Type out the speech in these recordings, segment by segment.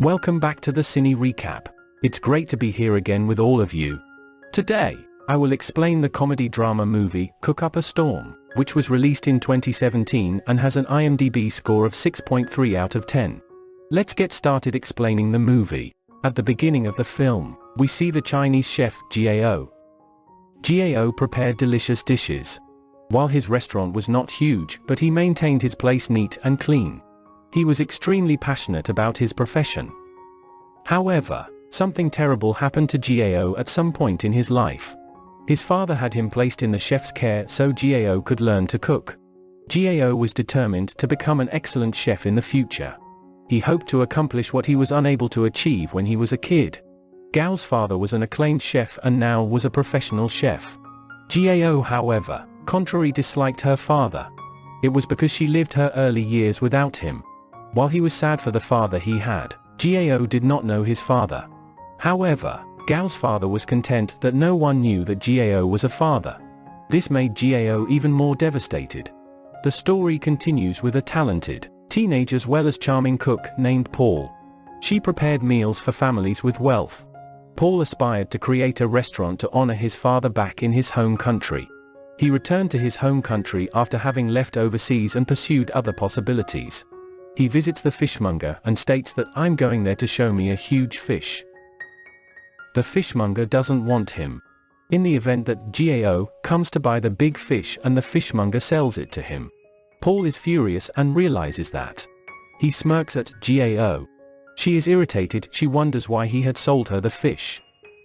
Welcome back to the Cine Recap. It's great to be here again with all of you. Today, I will explain the comedy-drama movie, Cook Up a Storm, which was released in 2017 and has an IMDb score of 6.3 out of 10. Let's get started explaining the movie. At the beginning of the film, we see the Chinese chef, Gao. Gao prepared delicious dishes. While his restaurant was not huge, but he maintained his place neat and clean. He was extremely passionate about his profession. However, something terrible happened to Gao at some point in his life. His father had him placed in the chef's care so Gao could learn to cook. Gao was determined to become an excellent chef in the future. He hoped to accomplish what he was unable to achieve when he was a kid. Gao's father was an acclaimed chef and now was a professional chef. Gao, however, contrary disliked her father. It was because she lived her early years without him. While he was sad for the father he had, Gao did not know his father. However, Gao's father was content that no one knew that Gao was a father. This made Gao even more devastated. The story continues with a talented, teenage as well as charming cook named Paul. She prepared meals for families with wealth. Paul aspired to create a restaurant to honor his father back in his home country. He returned to his home country after having left overseas and pursued other possibilities. He visits the fishmonger and states that I'm going there to show me a huge fish. The fishmonger doesn't want him. In the event that Gao comes to buy the big fish and the fishmonger sells it to him. Paul is furious and realizes that. He smirks at Gao. She is irritated, she wonders why he had sold her the fish.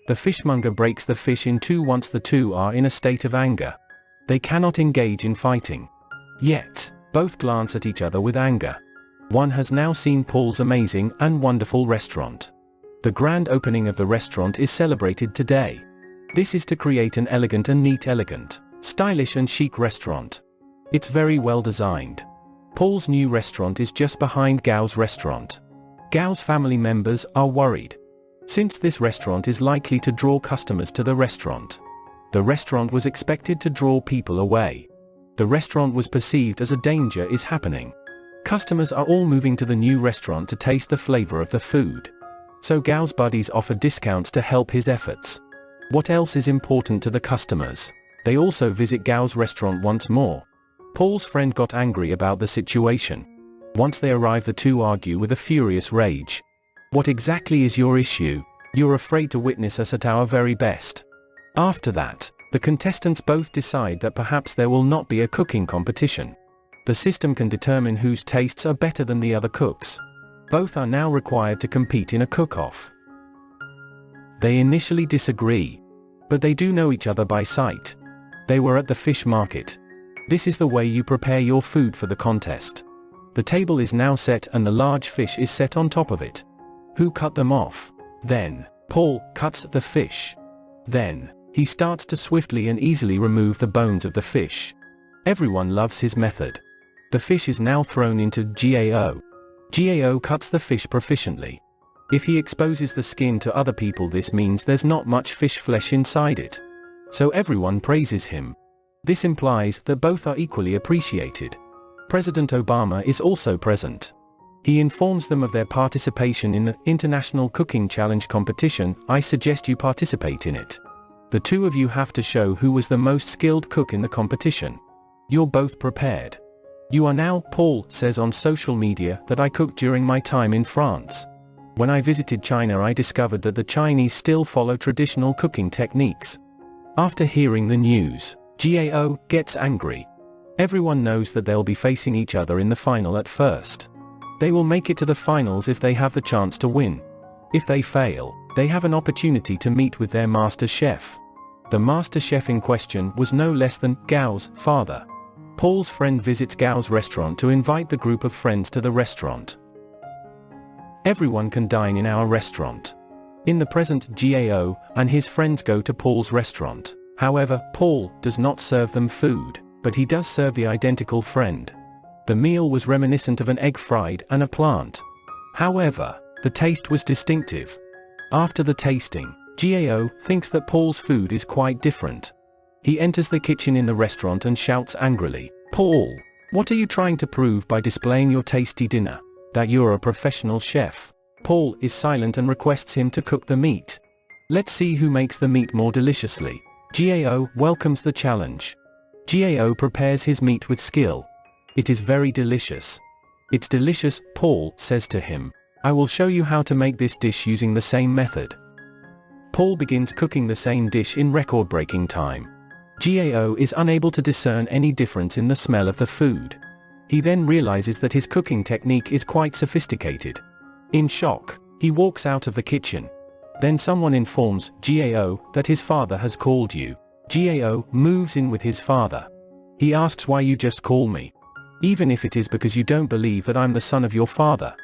The fishmonger breaks the fish in two once the two are in a state of anger. They cannot engage in fighting. Yet, both glance at each other with anger. One has now seen Paul's amazing and wonderful restaurant. The grand opening of the restaurant is celebrated today. This is to create an elegant and neat, stylish and chic restaurant. It's very well designed. Paul's new restaurant is just behind Gao's restaurant. Gao's family members are worried, since this restaurant is likely to draw customers to the restaurant. The restaurant was expected to draw people away. The restaurant was perceived as a danger is happening. Customers are all moving to the new restaurant to taste the flavor of the food. So Gao's buddies offer discounts to help his efforts. What else is important to the customers? They also visit Gao's restaurant once more. Paul's friend got angry about the situation. Once they arrive, the two argue with a furious rage. What exactly is your issue? You're afraid to witness us at our very best. After that, the contestants both decide that perhaps there will not be a cooking competition. The system can determine whose tastes are better than the other cooks. Both are now required to compete in a cook-off. They initially disagree, but they do know each other by sight. They were at the fish market. This is the way you prepare your food for the contest. The table is now set and the large fish is set on top of it. Who cut them off? Then, Paul cuts the fish. Then, he starts to swiftly and easily remove the bones of the fish. Everyone loves his method. The fish is now thrown into Gao. Gao cuts the fish proficiently. If he exposes the skin to other people, this means there's not much fish flesh inside it. So everyone praises him. This implies that both are equally appreciated. President Obama is also present. He informs them of their participation in the International Cooking Challenge competition. I suggest you participate in it. The two of you have to show who was the most skilled cook in the competition. You're both prepared. You are now, Paul says on social media that I cooked during my time in France. When I visited China, I discovered that the Chinese still follow traditional cooking techniques. After hearing the news, Gao gets angry. Everyone knows that they'll be facing each other in the final at first. They will make it to the finals if they have the chance to win. If they fail, they have an opportunity to meet with their master chef. The master chef in question was no less than Gao's father. Paul's friend visits Gao's restaurant to invite the group of friends to the restaurant. Everyone can dine in our restaurant. In the present, Gao and his friends go to Paul's restaurant. However, Paul does not serve them food, but he does serve the identical friend. The meal was reminiscent of an egg fried and a plant. However, the taste was distinctive. After the tasting, Gao thinks that Paul's food is quite different. He enters the kitchen in the restaurant and shouts angrily, "Paul, what are you trying to prove by displaying your tasty dinner? That you're a professional chef? Paul is silent and requests him to cook the meat. Let's see who makes the meat more deliciously. Gao welcomes the challenge. Gao prepares his meat with skill. It is very delicious. It's delicious, Paul says to him. I will show you how to make this dish using the same method. Paul begins cooking the same dish in record-breaking time. Gao is unable to discern any difference in the smell of the food. He then realizes that his cooking technique is quite sophisticated. In shock, he walks out of the kitchen. Then someone informs Gao that his father has called you. Gao moves in with his father. He asks why you just call me. Even if it is because you don't believe that I'm the son of your father.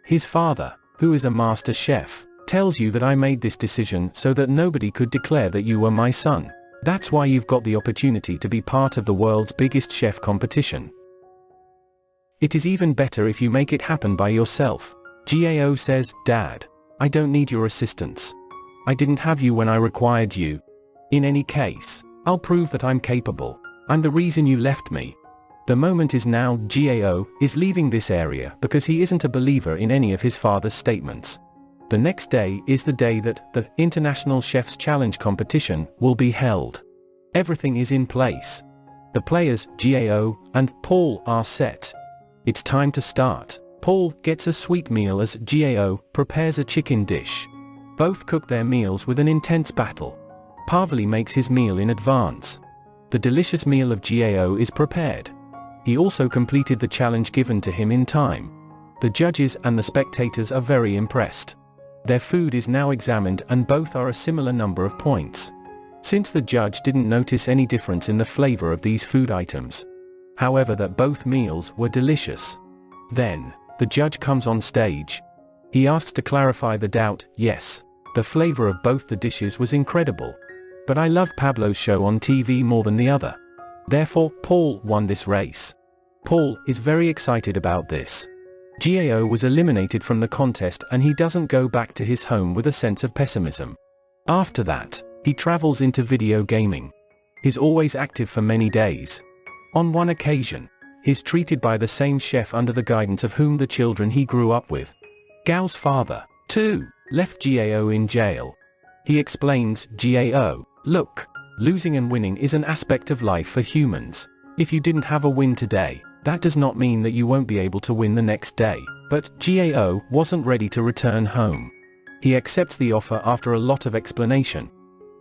His father, who is a master chef, tells you that I made this decision so that nobody could declare that you were my son. That's why you've got the opportunity to be part of the world's biggest chef competition. It is even better if you make it happen by yourself. Gao says, Dad, I don't need your assistance. I didn't have you when I required you. In any case, I'll prove that I'm capable. I'm the reason you left me. The moment is now. Gao is leaving this area because he isn't a believer in any of his father's statements. The next day is the day that the International Chef's Challenge competition will be held. Everything is in place. The players, Gao and Paul, are set. It's time to start. Paul gets a sweet meal as Gao prepares a chicken dish. Both cook their meals with an intense battle. Pavli makes his meal in advance. The delicious meal of Gao is prepared. He also completed the challenge given to him in time. The judges and the spectators are very impressed. Their food is now examined and both are a similar number of points. Since the judge didn't notice any difference in the flavor of these food items. However, that both meals were delicious. Then, the judge comes on stage. He asks to clarify the doubt. Yes, the flavor of both the dishes was incredible. But I love Pablo's show on TV more than the other. Therefore, Paul won this race. Paul is very excited about this. Gao was eliminated from the contest and he doesn't go back to his home with a sense of pessimism. After that, he travels into video gaming. He's always active for many days. On one occasion, he's treated by the same chef under the guidance of whom the children he grew up with. Gao's father, too, left Gao in jail. He explains, Gao, look, losing and winning is an aspect of life for humans. If you didn't have a win today, that does not mean that you won't be able to win the next day. But Gao wasn't ready to return home. He accepts the offer after a lot of explanation.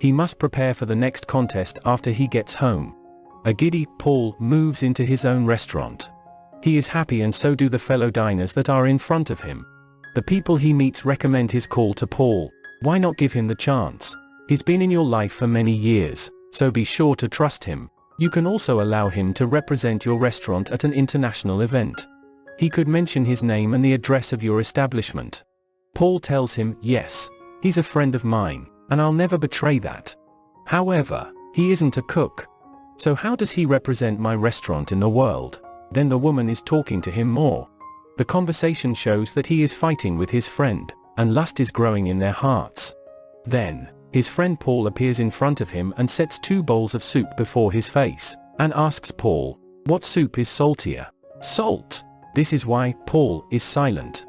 He must prepare for the next contest after he gets home. A giddy Paul moves into his own restaurant. He is happy and so do the fellow diners that are in front of him. The people he meets recommend his call to Paul. Why not give him the chance? He's been in your life for many years, so be sure to trust him. You can also allow him to represent your restaurant at an international event. He could mention his name and the address of your establishment. Paul tells him, yes, he's a friend of mine, and I'll never betray that. However, he isn't a cook. So how does he represent my restaurant in the world? Then the woman is talking to him more. The conversation shows that he is fighting with his friend, and lust is growing in their hearts. Then, his friend Paul appears in front of him and sets 2 bowls of soup before his face, and asks Paul, what soup is saltier? Salt. This is why Paul is silent.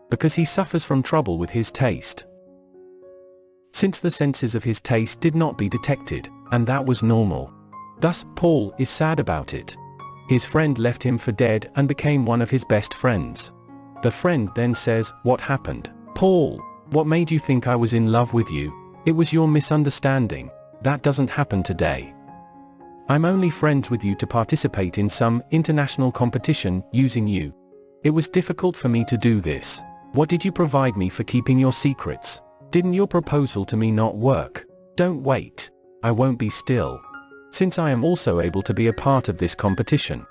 Because he suffers from trouble with his taste. Since the senses of his taste did not be detected, and that was normal. Thus, Paul is sad about it. His friend left him for dead and became one of his best friends. The friend then says, what happened? Paul, what made you think I was in love with you? It was your misunderstanding. That doesn't happen today. I'm only friends with you to participate in some international competition using you. It was difficult for me to do this. What did you provide me for keeping your secrets? Didn't your proposal to me not work? Don't wait. I won't be still. Since I am also able to be a part of this competition.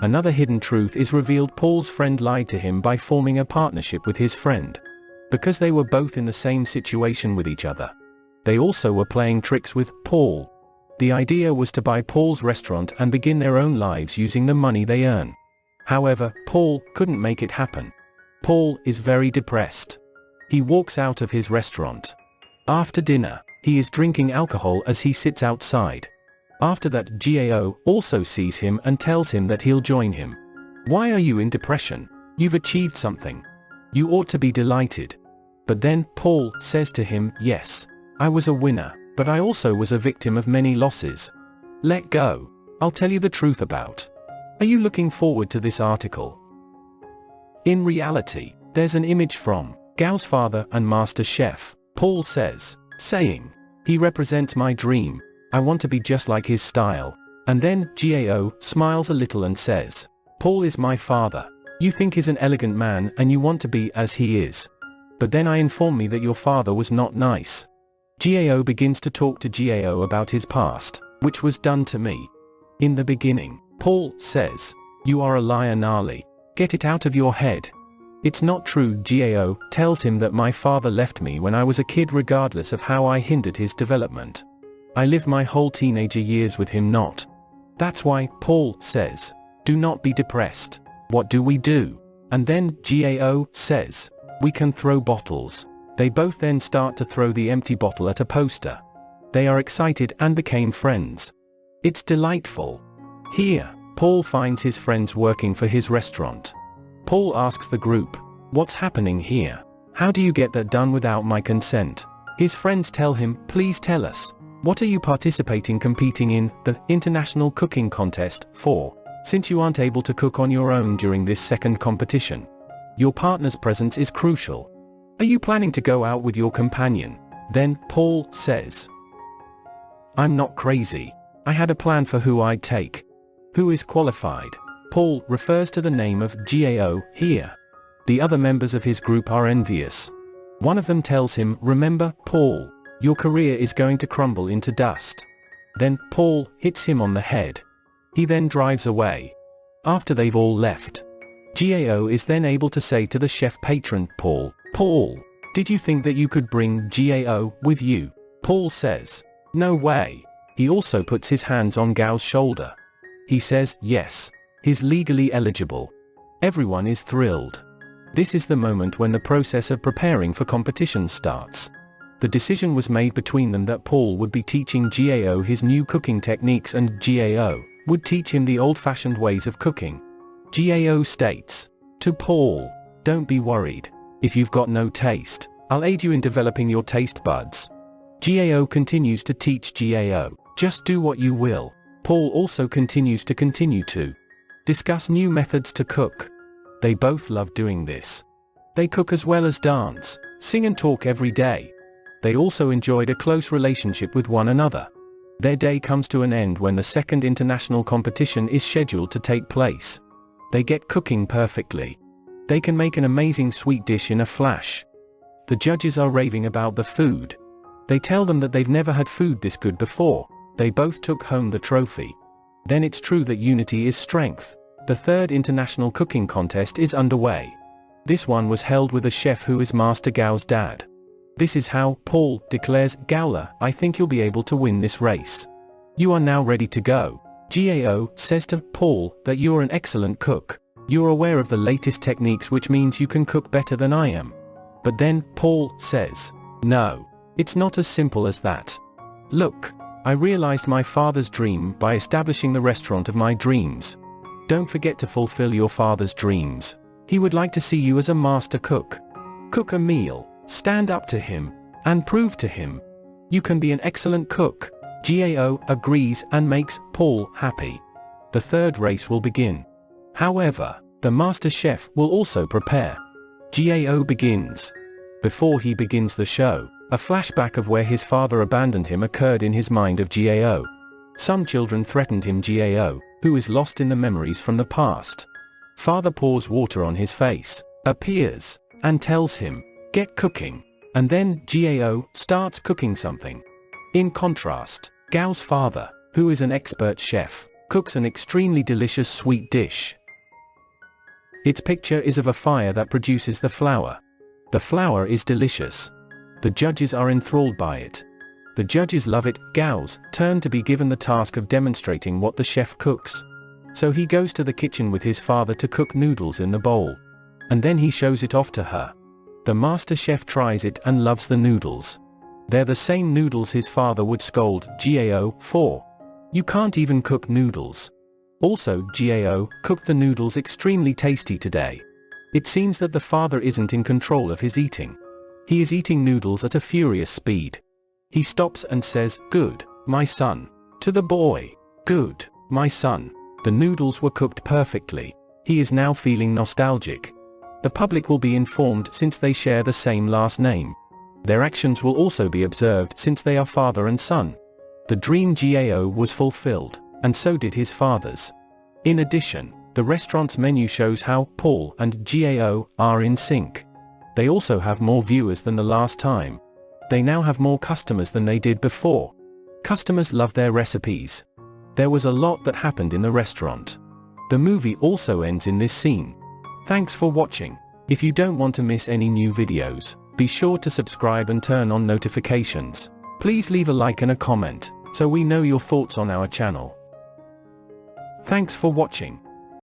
Another hidden truth is revealed. Paul's friend lied to him by forming a partnership with his friend. Because they were both in the same situation with each other. They also were playing tricks with Paul. The idea was to buy Paul's restaurant and begin their own lives using the money they earn. However, Paul couldn't make it happen. Paul is very depressed. He walks out of his restaurant. After dinner, he is drinking alcohol as he sits outside. After that, Gao also sees him and tells him that he'll join him. Why are you in depression? You've achieved something. You ought to be delighted. But then Paul says to him, yes, I was a winner, but I also was a victim of many losses. Let go. I'll tell you the truth about. Are you looking forward to this article? In reality, there's an image from Gao's father and master chef, Paul says, saying, he represents my dream. I want to be just like his style. And then Gao smiles a little and says, Paul is my father. You think he's an elegant man and you want to be as he is. But then I inform me that your father was not nice. Gao begins to talk to Gao about his past, which was done to me. In the beginning, Paul says, you are a liar, Nali. Get it out of your head. It's not true. Gao tells him that my father left me when I was a kid regardless of how I hindered his development. I lived my whole teenager years with him not. That's why Paul says, do not be depressed. What do we do? And then Gao says, we can throw bottles. They both then start to throw the empty bottle at a poster. They are excited and became friends. It's delightful. Here, Paul finds his friends working for his restaurant. Paul asks the group, what's happening here? How do you get that done without my consent? His friends tell him, please tell us. What are you competing in the international cooking contest for? Since you aren't able to cook on your own during this second competition. Your partner's presence is crucial. Are you planning to go out with your companion? Then Paul says, I'm not crazy. I had a plan for who I'd take. Who is qualified? Paul refers to the name of Gao here. The other members of his group are envious. One of them tells him, remember, Paul, your career is going to crumble into dust. Then Paul hits him on the head. He then drives away. After they've all left, Gao is then able to say to the chef patron, Paul, did you think that you could bring Gao with you? Paul says, no way. He also puts his hands on Gao's shoulder. He says, yes. He's legally eligible. Everyone is thrilled. This is the moment when the process of preparing for competition starts. The decision was made between them that Paul would be teaching Gao his new cooking techniques and Gao would teach him the old-fashioned ways of cooking. Gao states to Paul, don't be worried. If you've got no taste, I'll aid you in developing your taste buds. Gao continues to teach Gao, just do what you will. Paul also continues to discuss new methods to cook. They both love doing this. They cook as well as dance, sing and talk every day. They also enjoyed a close relationship with one another. Their day comes to an end when the second international competition is scheduled to take place. They get cooking perfectly. They can make an amazing sweet dish in a flash. The judges are raving about the food. They tell them that they've never had food this good before. They both took home the trophy. Then it's true that unity is strength. The third international cooking contest is underway. This one was held with a chef who is Master Gao's dad. This is how Paul declares, Gaola, I think you'll be able to win this race. You are now ready to go. Gao says to Paul that you're an excellent cook. You're aware of the latest techniques, which means you can cook better than I am. But then Paul says, no, it's not as simple as that. Look, I realized my father's dream by establishing the restaurant of my dreams. Don't forget to fulfill your father's dreams. He would like to see you as a master cook. Cook a meal, stand up to him, and prove to him you can be an excellent cook. Gao agrees and makes Paul happy. The third race will begin. However, the master chef will also prepare. Gao begins. Before he begins the show, a flashback of where his father abandoned him occurred in his mind of Gao. Some children threatened him. Gao, who is lost in the memories from the past. Father pours water on his face, appears, and tells him, get cooking. And then Gao starts cooking something. In contrast, Gao's father, who is an expert chef, cooks an extremely delicious sweet dish. Its picture is of a fire that produces the flour. The flour is delicious. The judges are enthralled by it. The judges love it. Gao's turn to be given the task of demonstrating what the chef cooks. So he goes to the kitchen with his father to cook noodles in the bowl. And then he shows it off to her. The master chef tries it and loves the noodles. They're the same noodles his father would scold Gao for. You can't even cook noodles. Also, Gao cooked the noodles extremely tasty today. It seems that the father isn't in control of his eating. He is eating noodles at a furious speed. He stops and says, "Good, my son." To the boy, "Good, my son." The noodles were cooked perfectly. He is now feeling nostalgic. The public will be informed since they share the same last name. Their actions will also be observed since they are father and son. The dream GAO was fulfilled, and so did his father's. In addition, the restaurant's menu shows how Paul and GAO are in sync. They also have more viewers than the last time. They now have more customers than they did before. Customers love their recipes. There was a lot that happened in the restaurant. The movie also ends in this scene. Thanks for watching. If you don't want to miss any new videos, be sure to subscribe and turn on notifications. Please leave a like and a comment, so we know your thoughts on our channel. Thanks for watching.